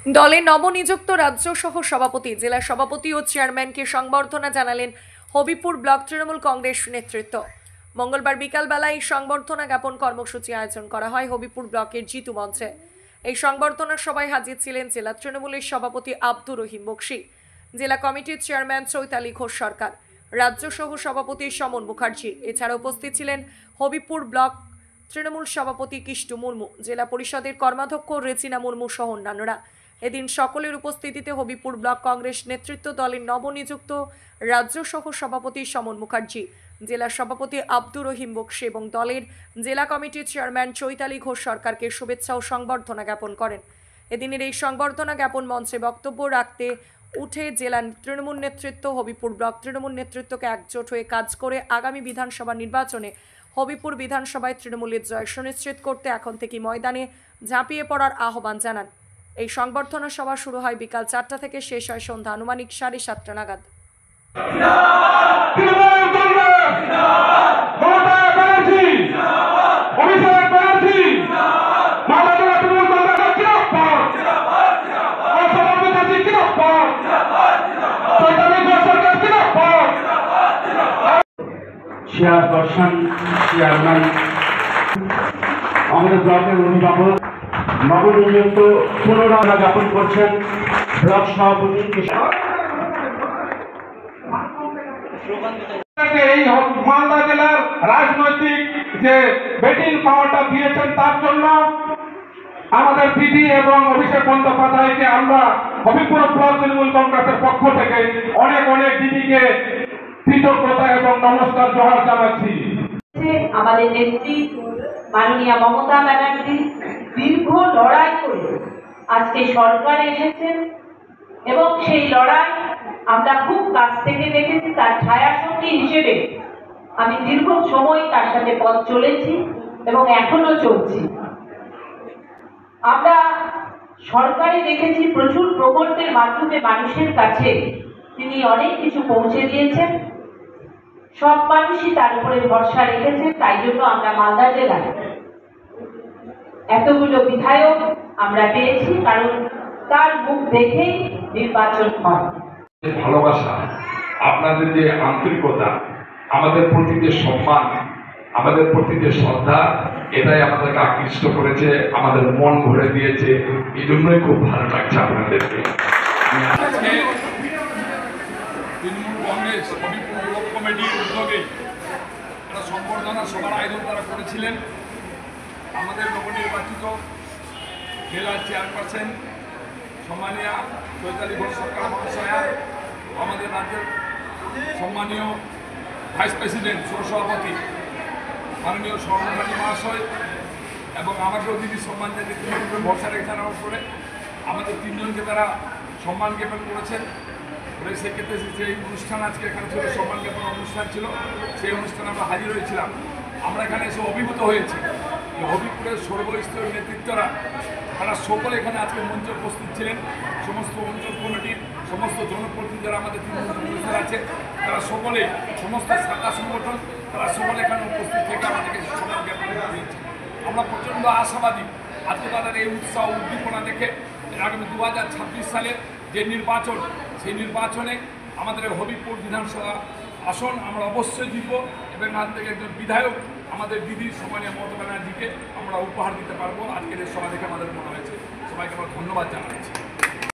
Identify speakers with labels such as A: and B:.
A: দলে নবনিযুক্ত রাজ্য সহ সভাপতি, জেলা সভাপতি ও চেয়ারম্যানকে সংবর্ধনা জানালেন হবিপুর ব্লক তৃণমূল কংগ্রেস নেতৃত্ব। মঙ্গলবার বিকালবেলায় এই সংবর্ধনা জ্ঞাপন কর্মসূচি আয়োজন করা হয় হবিপুর ব্লকের জিতু মঞ্চে। এই সংবর্ধনা সভায় হাজির ছিলেন জেলা তৃণমূলের সভাপতি আব্দুর রহিম বক্সি, জেলা কমিটির চেয়ারম্যান চৈতালি ঘোষ সরকার, রাজ্য সহ সভাপতি সমন মুখার্জি। এছাড়া উপস্থিত ছিলেন হবিপুর ব্লক তৃণমূল সভাপতি কিষ্টু মুর্মু, জেলা পরিষদের কর্মাধ্যক্ষ রেজিনা মুর্মু সহ অন্যান্যরা। এদিন সকলের উপস্থিতিতে হবিপুর ব্লক কংগ্রেস নেতৃত্ব দলের নবনিযুক্ত রাজ্য সহ সভাপতি সমন মুখার্জি, জেলা সভাপতি আব্দুর রহিম বক্সি এবং দলের জেলা কমিটির চেয়ারম্যান চৈতালি ঘোষ সরকারকে শুভেচ্ছা ও সংবর্ধনা জ্ঞাপন করেন। এদিনের এই সংবর্ধনা জ্ঞাপন মঞ্চে বক্তব্য রাখতে উঠে জেলা তৃণমূল নেতৃত্ব হবিপুর ব্লক তৃণমূল নেতৃত্বকে একজোট হয়ে কাজ করে আগামী বিধানসভা নির্বাচনে হবিপুর বিধানসভায় তৃণমূলের জয় সুনিশ্চিত করতে এখন থেকে ময়দানে ঝাঁপিয়ে পড়ার আহ্বান জানান। এই সংবর্ধনা সভা শুরু হয় বিকাল 4টা থেকে, শেষ হয় সন্ধ্যা আনুমানিক 7:30 নাগাদ।
B: আমাদের ব্লকের অভিভাবক নবনিযুক্ত পুনরায় জ্ঞাপন করছেন ব্লক সভাপতি।
C: এই মালদা জেলার রাজনৈতিক যে বেটিং পাওয়ারটা দিয়েছেন তার জন্য আমাদের দিদি এবং অভিষেক বন্দ্যোপাধ্যায়কে আমরা হবিপুর ব্লক তৃণমূল কংগ্রেসের পক্ষ থেকে অনেক অনেক দিদিকে কৃতজ্ঞতা এবং নমস্কার জোহার জানাচ্ছি।
D: আমাদের নেত্রী মাননীয়া মমতা ব্যানার্জি দীর্ঘ লড়াই করে আজকে সরকারে এসেছেন এবং সেই লড়াই আমরা খুব কাছ থেকে দেখেছি। তার ছায়াশক্তি হিসেবে আমি দীর্ঘ সময় তার সাথে পথ চলেছি এবং এখনো চলছি। আমরা সরকারে দেখেছি প্রচুর প্রকল্পের মাধ্যমে মানুষের কাছে তিনি অনেক কিছু পৌঁছে দিয়েছেন। সব মানুষই তার উপরে ভরসা রেখেছে। তাই জন্য আমরা মালদা জেলায় এতগুলো বিধায়ক আমরা পেয়েছি, কারণ তার মুখ দেখেই নির্বাচন হয়।
E: ভালোবাসা, আপনাদের যে আন্তরিকতা, আমাদের প্রতি যে সম্মান, আমাদের প্রতি যে শ্রদ্ধা, এটাই আমাদেরকে আকৃষ্ট করেছে, আমাদের মন ভরে দিয়েছে। এই জন্যই খুব ভালো লাগছে আপনাদেরকে।
F: তৃণমূল কংগ্রেস হবিপুর ব্লক কমিটির উদ্যোগে একটা সংবর্ধনা সভার আয়োজন তারা করেছিলেন। আমাদের নবনির্বাচিত জেলার চেয়ারপারসন সম্মানীয় চৈতালি ঘোষ সরকার মহাশয়া, আমাদের রাজ্যের সম্মানীয় ভাইস প্রেসিডেন্ট সহসভাপতি মাননীয় সর্বভারী মহাশয় এবং আমাকেও দিদি সম্মান জানিয়ে ভরসা রেখে নেওয়ার পরে আমাদের তিনজনকে তারা সম্মান জ্ঞাপন করেছেন। সেক্ষেত্রে সেই অনুষ্ঠান আজকে এখানে ছিল, সম্মান জ্ঞাপন অনুষ্ঠান ছিল, সেই অনুষ্ঠানে আমরা হাজির হয়েছিলাম। আমরা এখানে এসে অভিভূত হয়েছি হবিপুরের সর্বস্তরের নেতৃত্বরা তারা সকলে এখানে আজকে মঞ্চে উপস্থিত ছিলেন। সমস্ত অঞ্চল কমিটির সমস্ত জনপ্রতিনিধি যারা আমাদের তৃণমূল কংগ্রেসের আছে তারা সকলে, সমস্ত শাখা সংগঠন তারা সকলে এখানে উপস্থিত থেকে আমাদেরকে সম্মান জ্ঞাপন দিয়েছে। আমরা প্রচণ্ড আশাবাদী আজকে তাদের এই উৎসাহ উদ্দীপনা দেখে আগামী 2026 সালের যে নির্বাচন, সেই নির্বাচনে আমাদের হবিপুর বিধানসভা আসন আমরা অবশ্যই জিতব এবং এখান থেকে একজন বিধায়ক আমাদের দিদি সম্মানীয় মমতা ব্যানার্জিকে আমরা উপহার দিতে পারবো। আজকের এই সভা দেখে আমাদের মনে হয়েছে। সবাইকে আমরা ধন্যবাদ জানাচ্ছি।